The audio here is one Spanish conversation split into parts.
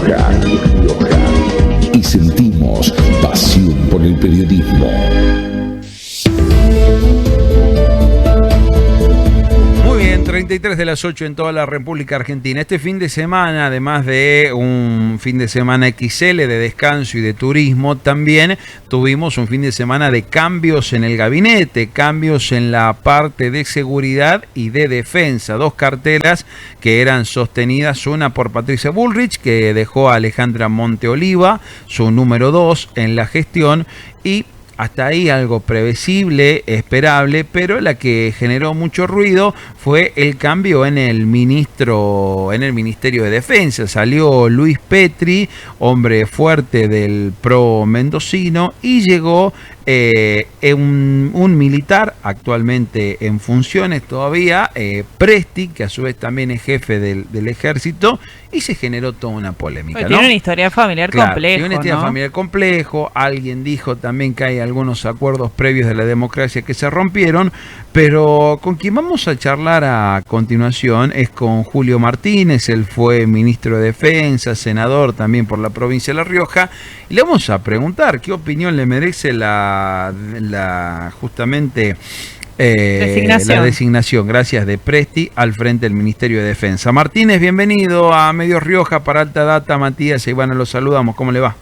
Rioja. Y sentimos pasión por el periodismo. Muy bien, 33 de las 8 en toda la República Argentina. Este fin de semana, además de un fin de semana XL de descanso y de turismo, también tuvimos un fin de semana de cambios en el gabinete, cambios en la parte de seguridad y de defensa. Dos carteras que eran sostenidas, una por Patricia Bullrich, que dejó a Alejandra Monteoliva, su número 2 en la gestión, y hasta ahí algo previsible, esperable, pero la que generó mucho ruido fue el cambio en el Ministerio de Defensa. Salió Luis Petri, hombre fuerte del PRO mendocino, y llegó un militar actualmente en funciones todavía, Presti, que a su vez también es jefe del ejército, y se generó toda una polémica, ¿no? Tiene una historia familiar compleja. Tiene una historia familiar complejo. Alguien dijo también que hay algunos acuerdos previos de la democracia que se rompieron, pero con quien vamos a charlar a continuación es con Julio Martínez. Él fue ministro de Defensa, senador también por la provincia de La Rioja, y le vamos a preguntar qué opinión le merece justamente la designación, gracias, de Presti al frente del Ministerio de Defensa. Martínez, bienvenido a Medios Rioja para Alta Data. Matías e Ivana, los saludamos. ¿Cómo le va?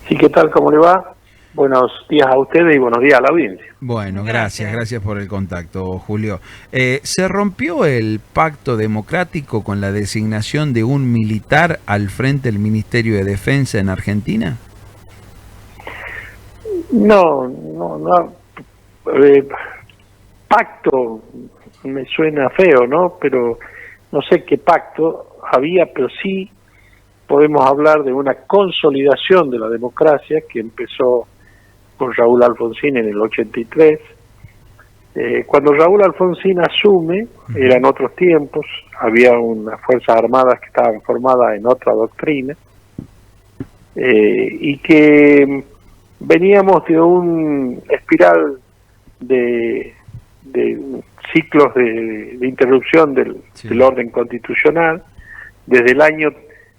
Sí, ¿qué tal? ¿Cómo le va? Buenos días a ustedes y buenos días a la audiencia. Bueno, gracias por el contacto, Julio. ¿Se rompió el pacto democrático con la designación de un militar al frente del Ministerio de Defensa en Argentina? No. Pacto me suena feo, ¿no? Pero no sé qué pacto había, pero sí podemos hablar de una consolidación de la democracia que empezó con Raúl Alfonsín en el 83. Cuando Raúl Alfonsín asume, eran otros tiempos, había unas Fuerzas Armadas que estaban formadas en otra doctrina, y que veníamos de un espiral de ciclos de interrupción del orden constitucional. Desde el año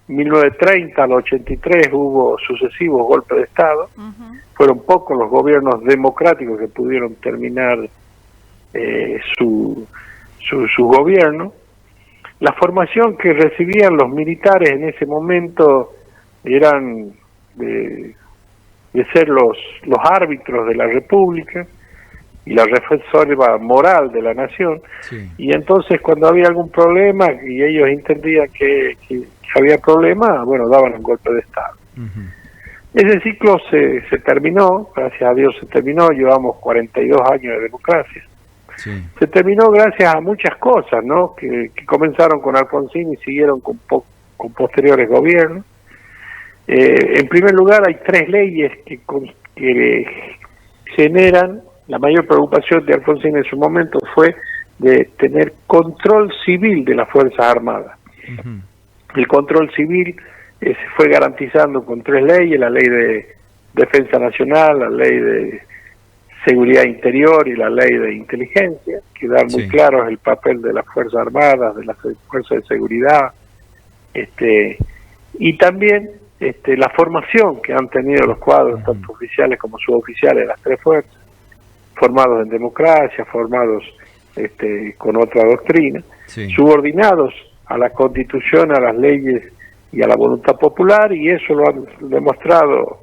1930 al 83 hubo sucesivos golpes de Estado. Fueron pocos los gobiernos democráticos que pudieron terminar su gobierno. La formación que recibían los militares en ese momento eran de ser los árbitros de la República y la defensora moral de la nación. Sí. Y entonces cuando había algún problema y ellos entendían que había problema, bueno, daban un golpe de Estado. Ese ciclo se terminó, gracias a Dios se terminó. Llevamos 42 años de democracia. Sí. Se terminó gracias a muchas cosas, ¿no? Que comenzaron con Alfonsín y siguieron con posteriores gobiernos. En primer lugar, hay 3 leyes que generan. La mayor preocupación de Alfonsín en su momento fue de tener control civil de las Fuerzas Armadas. El control civil se fue garantizando con 3 leyes: la Ley de Defensa Nacional, la Ley de Seguridad Interior y la Ley de Inteligencia, que dan muy claros el papel de las Fuerzas Armadas, de las Fuerzas de Seguridad, y también la formación que han tenido los cuadros, tanto oficiales como suboficiales, de las 3 fuerzas, formados en democracia, formados con otra doctrina, subordinados a la Constitución, a las leyes y a la voluntad popular, y eso lo han demostrado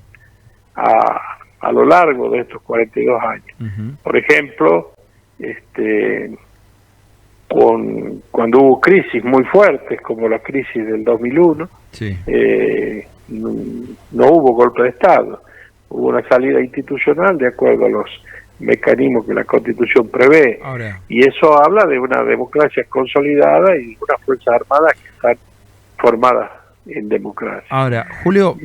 a lo largo de estos 42 años. Por ejemplo, cuando hubo crisis muy fuertes, como la crisis del 2001, no hubo golpe de Estado, hubo una salida institucional de acuerdo a los mecanismos que la Constitución prevé. Ahora, y eso habla de una democracia consolidada y unas Fuerzas Armadas que están formadas en democracia. Ahora, Julio,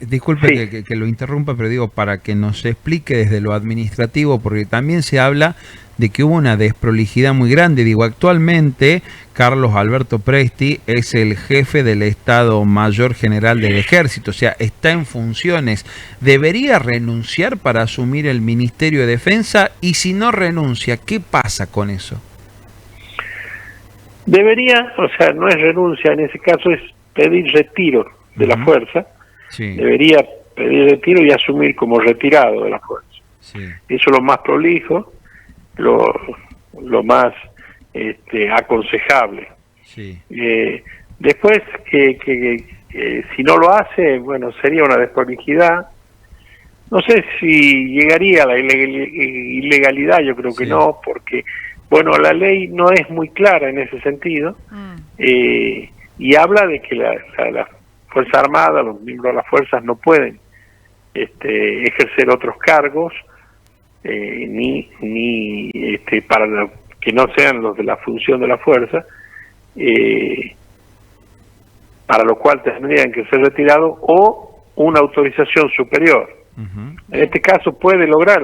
disculpe que lo interrumpa, pero digo, para que nos explique desde lo administrativo, porque también se habla de que hubo una desprolijidad muy grande. Digo, actualmente Carlos Alberto Presti es el jefe del Estado Mayor General del Ejército, o sea, está en funciones. ¿Debería renunciar para asumir el Ministerio de Defensa? Y si no renuncia, ¿qué pasa con eso? Debería, o sea, no es renuncia, en ese caso es pedir retiro de la fuerza, debería pedir retiro y asumir como retirado de la fuerza. Eso es lo más prolijo, lo más aconsejable. Después que si no lo hace, bueno, sería una desprolijidad. No sé si llegaría a la ilegalidad, yo creo que no, porque, bueno, la ley no es muy clara en ese sentido, y habla de que la Fuerza Armada, los miembros de las fuerzas no pueden ejercer otros cargos, ni para que no sean los de la función de la fuerza, para lo cual tendrían que ser retirados o una autorización superior. En este caso puede lograr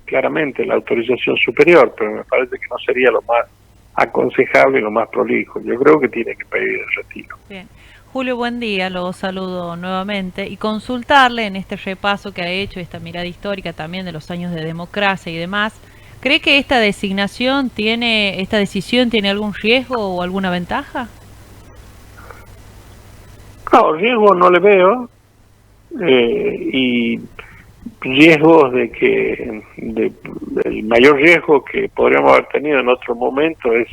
claramente la autorización superior, pero me parece que no sería lo más aconsejable y lo más prolijo. Yo creo que tiene que pedir el retiro. Bien. Julio, buen día, lo saludo nuevamente y consultarle en este repaso que ha hecho, esta mirada histórica también de los años de democracia y demás. ¿Cree que esta decisión tiene algún riesgo o alguna ventaja? No, riesgo no le veo, y riesgos el mayor riesgo que podríamos haber tenido en otro momento es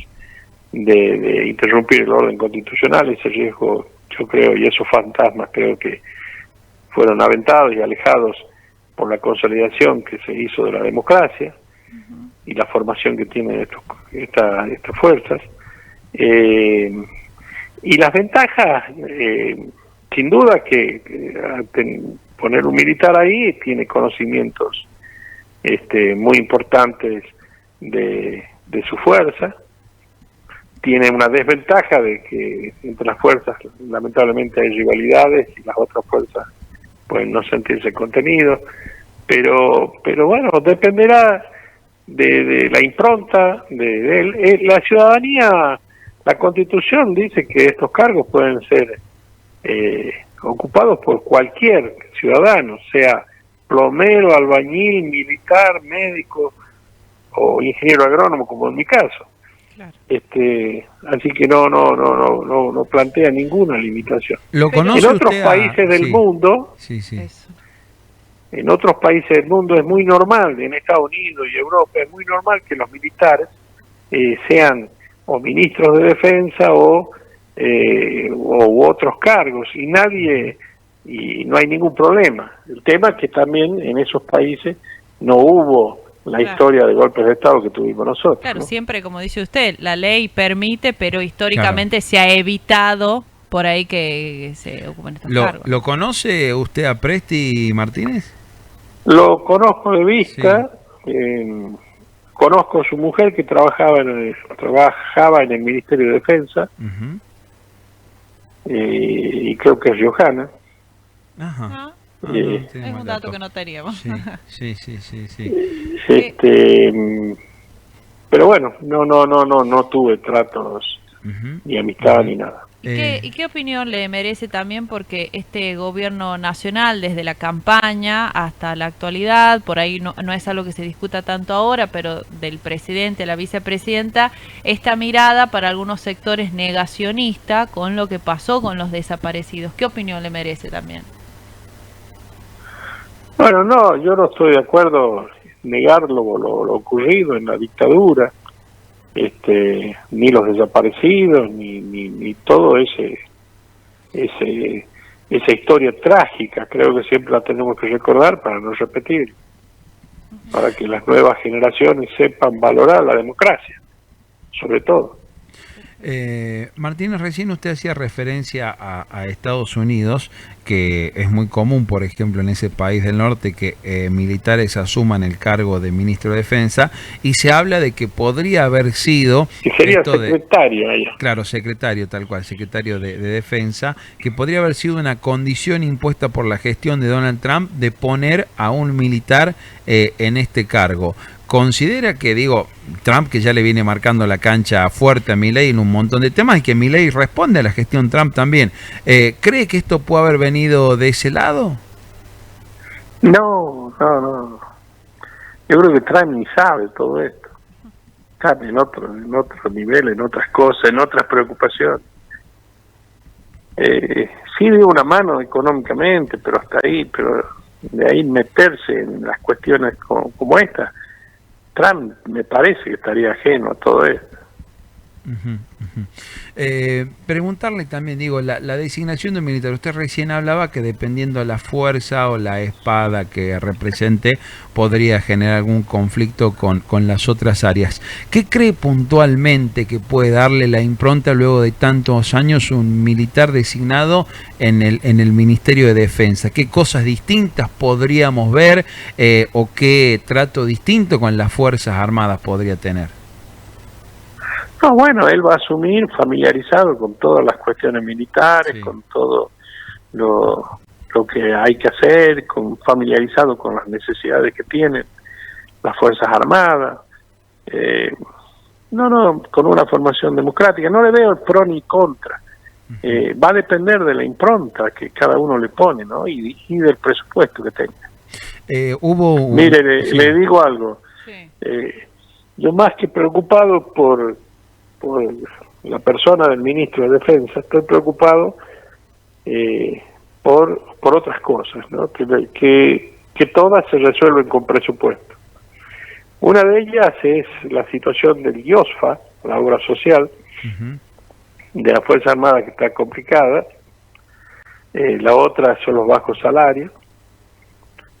de interrumpir el orden constitucional. Ese riesgo, yo creo, y esos fantasmas creo que fueron aventados y alejados por la consolidación que se hizo de la democracia y la formación que tienen estas fuerzas. Y las ventajas, sin duda que poner un militar ahí tiene conocimientos muy importantes de su fuerza. Tiene una desventaja de que entre las fuerzas lamentablemente hay rivalidades y las otras fuerzas pueden no sentirse contenidos, pero bueno, dependerá de la impronta de él. La ciudadanía, la Constitución dice que estos cargos pueden ser ocupados por cualquier ciudadano, sea plomero, albañil, militar, médico o ingeniero agrónomo, como en mi caso. Claro. Así que no plantea ninguna limitación. ¿Lo conoce en otros países del mundo, en otros países del mundo es muy normal, en Estados Unidos y Europa es muy normal que los militares sean o ministros de defensa u otros cargos, y no hay ningún problema. El tema es que también en esos países no hubo la historia de golpes de Estado que tuvimos nosotros. Claro, ¿no? Siempre, como dice usted, la ley permite, pero históricamente se ha evitado por ahí que se ocupen estos cargos. ¿Lo conoce usted a Presti Martínez? Lo conozco de vista. Conozco a su mujer que trabajaba en el Ministerio de Defensa, y creo que es riojana. Ajá. Es un dato que no teníamos. Sí. Pero bueno, no tuve tratos ni amistad ni nada. ¿Y qué opinión le merece también? Porque este gobierno nacional, desde la campaña hasta la actualidad, por ahí no es algo que se discuta tanto ahora, pero del presidente, la vicepresidenta, esta mirada para algunos sectores negacionista con lo que pasó con los desaparecidos. ¿Qué opinión le merece también? Bueno, no, yo no estoy de acuerdo en negar lo ocurrido en la dictadura, ni los desaparecidos, ni todo esa historia trágica. Creo que siempre la tenemos que recordar para no repetir, para que las nuevas generaciones sepan valorar la democracia, sobre todo. Martínez, recién usted hacía referencia a Estados Unidos, que es muy común, por ejemplo, en ese país del norte, que militares asuman el cargo de ministro de Defensa, y se habla de que podría haber sido... Que sería secretario allá. Claro, secretario, tal cual, secretario de Defensa, que podría haber sido una condición impuesta por la gestión de Donald Trump de poner a un militar en este cargo. ¿Considera que, Trump, que ya le viene marcando la cancha fuerte a Milei en un montón de temas, y que Milei responde a la gestión Trump también, cree que esto puede haber venido de ese lado? No. Yo creo que Trump ni sabe todo esto. Está en otro nivel, en otras cosas, en otras preocupaciones. sí dio una mano económicamente, pero hasta ahí, pero de ahí meterse en las cuestiones como esta, Trump me parece que estaría ajeno a todo esto. Preguntarle también, digo, la designación de un militar, usted recién hablaba que dependiendo de la fuerza o la espada que represente, podría generar algún conflicto con las otras áreas. ¿Qué cree puntualmente que puede darle la impronta luego de tantos años un militar designado en el Ministerio de Defensa? ¿Qué cosas distintas podríamos ver o qué trato distinto con las Fuerzas Armadas podría tener? No, bueno, él va a asumir familiarizado con todas las cuestiones militares, sí, con todo lo que hay que hacer, familiarizado con las necesidades que tienen las Fuerzas Armadas. Con una formación democrática. No le veo el pro ni contra. Va a depender de la impronta que cada uno le pone, ¿no? Y del presupuesto que tenga. Mire, sí, le digo algo. Sí. Yo más que preocupado por la persona del ministro de Defensa, estoy preocupado por otras cosas, ¿no? Que todas se resuelven con presupuesto. Una de ellas es la situación del IOSFA, la obra social, de la Fuerza Armada, que está complicada. La otra son los bajos salarios.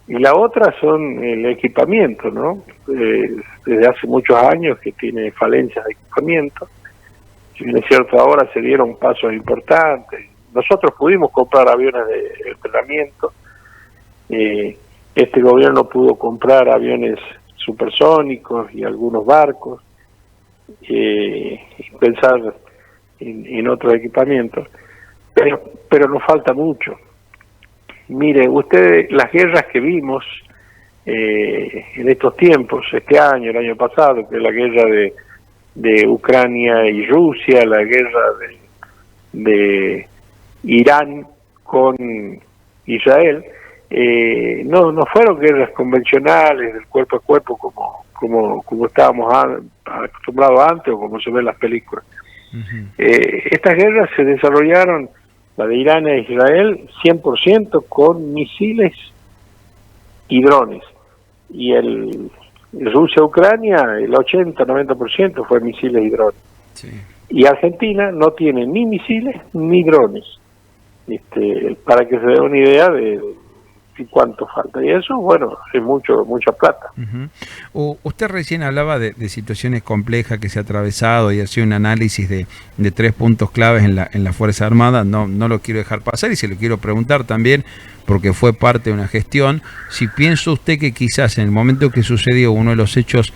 Y la otra son el equipamiento, ¿no? Desde hace muchos años que tiene falencias de equipamiento. Si bien es cierto, ahora se dieron pasos importantes. Nosotros pudimos comprar aviones de entrenamiento. Este gobierno pudo comprar aviones supersónicos y algunos barcos. Y pensar en otros equipamientos. Pero nos falta mucho. Mire, ustedes, las guerras que vimos en estos tiempos, este año, el año pasado, que es la guerra de Ucrania y Rusia, la guerra de Irán con Israel, no fueron guerras convencionales del cuerpo a cuerpo como estábamos acostumbrados antes o como se ve en las películas. Estas guerras se desarrollaron, la de Irán e Israel, 100% con misiles y drones. Y el Rusia-Ucrania, el 80-90% fue misiles y drones. Sí. Y Argentina no tiene ni misiles ni drones. Para que se dé una idea de cuánto falta. Y eso, bueno, es mucha plata. Usted recién hablaba de situaciones complejas que se ha atravesado y hacía un análisis de 3 puntos claves en la Fuerza Armada. No lo quiero dejar pasar y se lo quiero preguntar también, porque fue parte de una gestión. Si piensa usted que quizás en el momento que sucedió uno de los hechos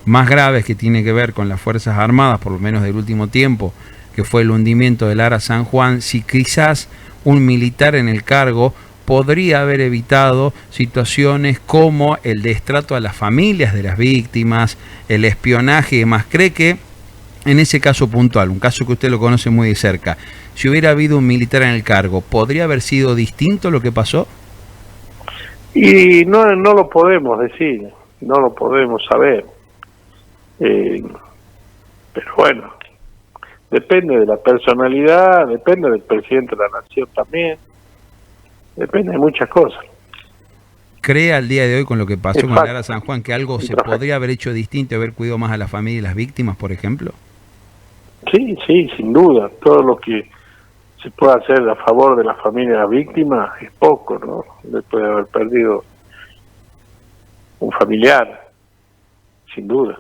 más graves que tiene que ver con las Fuerzas Armadas, por lo menos del último tiempo, que fue el hundimiento del Ara San Juan, si quizás un militar en el cargo podría haber evitado situaciones como el destrato a las familias de las víctimas, el espionaje y demás. ¿Cree que en ese caso puntual, un caso que usted lo conoce muy de cerca, si hubiera habido un militar en el cargo, podría haber sido distinto lo que pasó? Y no lo podemos decir, no lo podemos saber. Pero bueno, depende de la personalidad, depende del presidente de la nación también. Depende de muchas cosas. ¿Cree al día de hoy con lo que pasó con Ara San Juan que algo se podría haber hecho distinto, haber cuidado más a la familia y las víctimas, por ejemplo? Sí, sin duda. Todo lo que se puede hacer a favor de la familia y las víctimas es poco, ¿no? Después de haber perdido un familiar, sin duda.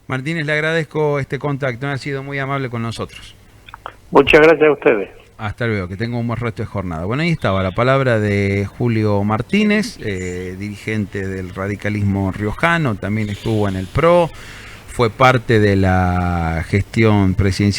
Martínez, le agradezco este contacto, ha sido muy amable con nosotros. Muchas gracias a ustedes. Hasta luego, que tenga un buen resto de jornada. Bueno, ahí estaba la palabra de Julio Martínez, dirigente del radicalismo riojano, también estuvo en el PRO, fue parte de la gestión presidencial.